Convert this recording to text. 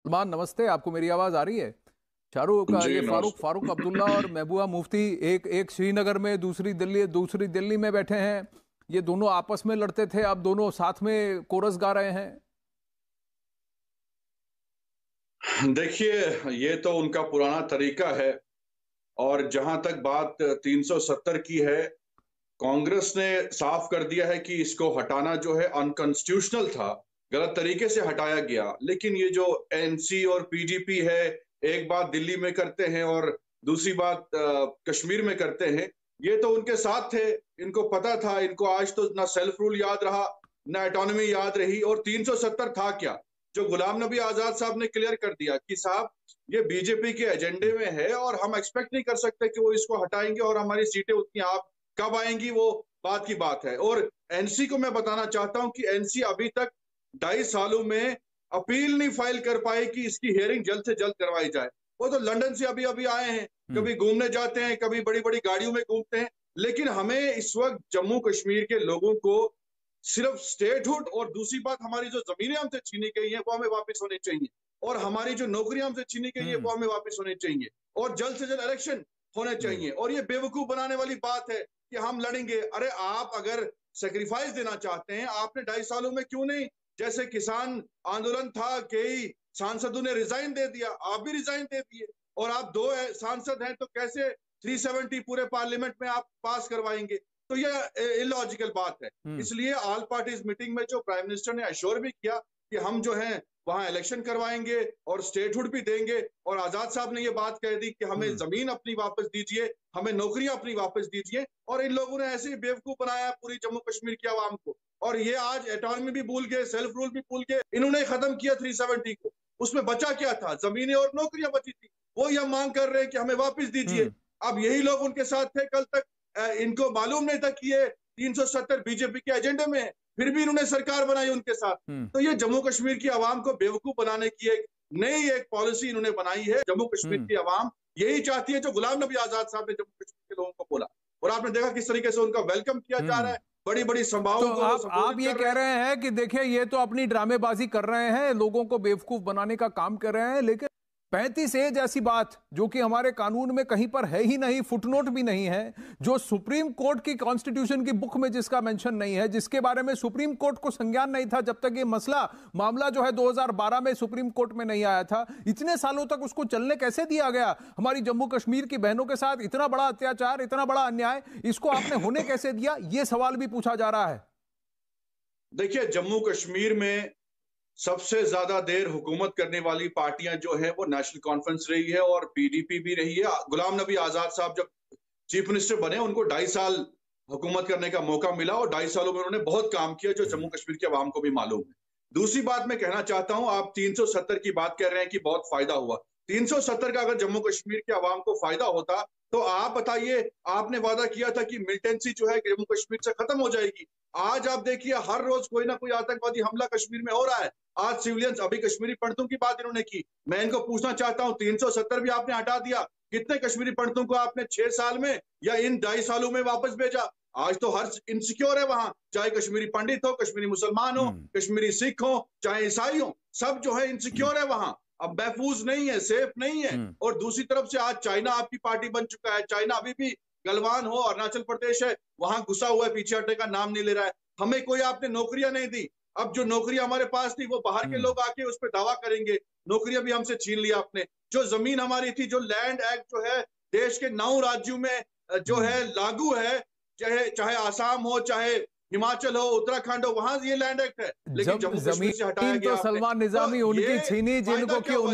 सलमान नमस्ते। आपको मेरी आवाज आ रही है? शाहरुख का जी ये फारूक नमस्ते। फारूक अब्दुल्ला और महबूबा मुफ्ती एक एक श्रीनगर में, दूसरी दिल्ली में बैठे हैं। ये दोनों आपस में लड़ते थे, अब दोनों साथ में कोरस गा रहे हैं। देखिए, ये तो उनका पुराना तरीका है। और जहां तक बात 370 की है, कांग्रेस ने साफ कर दिया है कि इसको हटाना जो है अनकॉन्स्टिट्यूशनल था, गलत तरीके से हटाया गया। लेकिन ये जो एनसी और पीडीपी है, एक बात दिल्ली में करते हैं और दूसरी बात कश्मीर में करते हैं। ये तो उनके साथ थे, इनको पता था। इनको आज तो ना सेल्फ रूल याद रहा, ना ऑटोनॉमी याद रही। और 370 था क्या, जो गुलाम नबी आजाद साहब ने क्लियर कर दिया कि साहब ये बीजेपी के एजेंडे में है और हम एक्सपेक्ट नहीं कर सकते कि वो इसको हटाएंगे और हमारी सीटें उतनी आप कब आएंगी, वो बात की बात है। और एनसी को मैं बताना चाहता हूं कि एनसी अभी तक 2.5 सालों में अपील नहीं फाइल कर पाई कि इसकी हियरिंग जल्द से जल्द करवाई जाए। वो तो लंदन से अभी अभी आए हैं, हम्म। कभी घूमने जाते हैं, कभी बड़ी बड़ी गाड़ियों में घूमते हैं। लेकिन हमें इस वक्त जम्मू कश्मीर के लोगों को सिर्फ स्टेटहुड और दूसरी बात, हमारी जो जमीनें हमसे छीनी गई हैं वो हमें वापस होनी चाहिए। और हमारी जो नौकरियां हमसे छीनी गई है हम्म। वो हमें वापस होनी चाहिए। और जल्द से जल्द इलेक्शन होने हम्म। चाहिए। और ये बेवकूफ बनाने वाली बात है कि हम लड़ेंगे। अरे आप अगर सेक्रीफाइस देना चाहते हैं, आपने 2.5 सालों में क्यों नहीं, जैसे किसान आंदोलन था, कई सांसदों ने रिजाइन दे दिया, आप भी रिजाइन दे दिए। और आप दो सांसद हैं तो कैसे 370 पूरे पार्लियामेंट में आप पास करवाएंगे? तो ये इलॉजिकल बात है। हम्म। इसलिए ऑल पार्टीज मीटिंग में जो प्राइम मिनिस्टर ने अश्योर भी किया कि हम जो है वहां इलेक्शन करवाएंगे और स्टेटहुड भी देंगे। और आजाद साहब ने ये बात कह दी कि हमें हम्म। जमीन अपनी वापस दीजिए, हमें नौकरियां अपनी वापस दीजिए। और इन लोगों ने ऐसे ही बेवकूफ बनाया पूरी जम्मू कश्मीर की आवाम को। और ये आज एटॉनमी भी भूल गए, सेल्फ रूल भी भूल गए। इन्होंने खत्म किया 370 को। उसमें बचा क्या था? जमीनें और नौकरियां बची थी, वो ये मांग कर रहे हैं कि हमें वापस दीजिए। हम्म। अब यही लोग उनके साथ थे कल तक। इनको मालूम नहीं था कि ये 370 बीजेपी के एजेंडे में है, फिर भी इन्होंने सरकार बनाई उनके साथ। हम्म। तो ये जम्मू कश्मीर की आवाम को बेवकूफ बनाने की एक नई एक पॉलिसी इन्होंने बनाई है। जम्मू कश्मीर हम्म। की आवाम यही चाहती है जो गुलाम नबी आजाद साहब ने जम्मू कश्मीर के लोगों को बोला। और आपने देखा किस तरीके से उनका वेलकम किया जा रहा हम्म। है, बड़ी बड़ी तो सभाओं को वो आप संबोधित ये कर रहे कह हैं। रहे हैं कि देखिए ये तो अपनी ड्रामेबाजी कर रहे हैं, लोगों को बेवकूफ बनाने का काम कर रहे हैं, लेकिन 35 एज ऐसी बात जो कि हमारे कानून में कहीं पर है ही नहीं, फुटनोट भी नहीं है, जो सुप्रीम कोर्ट की कॉन्स्टिट्यूशन की बुक में जिसका मेंशन नहीं है, जिसके बारे में सुप्रीम कोर्ट को संज्ञान नहीं था जब तक ये मामला जो है 2012 में सुप्रीम कोर्ट में नहीं आया था। इतने सालों तक उसको चलने कैसे दिया गया? हमारी जम्मू कश्मीर की बहनों के साथ इतना बड़ा अत्याचार, इतना बड़ा अन्याय, इसको आपने होने कैसे दिया? यह सवाल भी पूछा जा रहा है। देखिए, जम्मू कश्मीर में सबसे ज्यादा देर हुकूमत करने वाली पार्टियां जो है वो नेशनल कॉन्फ्रेंस रही है और पीडीपी भी रही है। गुलाम नबी आजाद साहब जब चीफ मिनिस्टर बने, उनको 2.5 साल हुकूमत करने का मौका मिला और 2.5 सालों में उन्होंने बहुत काम किया, जो जम्मू कश्मीर के अवाम को भी मालूम है। दूसरी बात मैं कहना चाहता हूं, आप 370 की बात कर रहे हैं कि बहुत फायदा हुआ। 370 का अगर जम्मू कश्मीर के अवाम को फायदा होता तो आप बताइए, आपने वादा किया था कि मिलिटेंसी जो है जम्मू कश्मीर से खत्म हो जाएगी। आज आप देखिए, हर रोज कोई ना कोई आतंकवादी हमला कश्मीर में हो रहा है। आज सिविलियंस, अभी कश्मीरी पंडितों की बात इन्होंने की। मैं इनको पूछना चाहता हूं, 370 भी आपने हटा दिया, कितने कश्मीरी पंडितों को आपने 6 साल में या इन 2.5 सालों में वापस भेजा? आज तो हर इनसिक्योर है वहां, चाहे कश्मीरी पंडित हो, कश्मीरी मुसलमान हो, हम्म। कश्मीरी सिख हो, चाहे ईसाई हो, सब जो है इनसिक्योर है वहां। अब महफूज नहीं है, सेफ नहीं है। हम्म। और दूसरी तरफ से आज चाइना आपकी पार्टी बन चुका है। चाइना अभी भी गलवान हो, अरुणाचल प्रदेश है, वहां घुसा हुआ है, पीछे हटने का नाम नहीं ले रहा है। हमें कोई आपने नौकरियां नहीं दी। अब जो नौकरियां हमारे पास थी वो बाहर के हम्म। लोग आके उस पर दावा करेंगे। नौकरियां भी हमसे छीन लिया आपने। जो जमीन हमारी थी, जो लैंड एक्ट जो है देश के 9 राज्यों में जो हम्म। है लागू है, चाहे चाहे आसाम हो, चाहे हिमाचल हो, उत्तराखंड हो, वहां ये लैंड एक्ट है। लेकिन जब जम्मू कश्मीर से हटाया जमीन तो गया आपने। सलमान तो निजामी ये उनकी छीनी फायदा जिनको क्या कि हुआ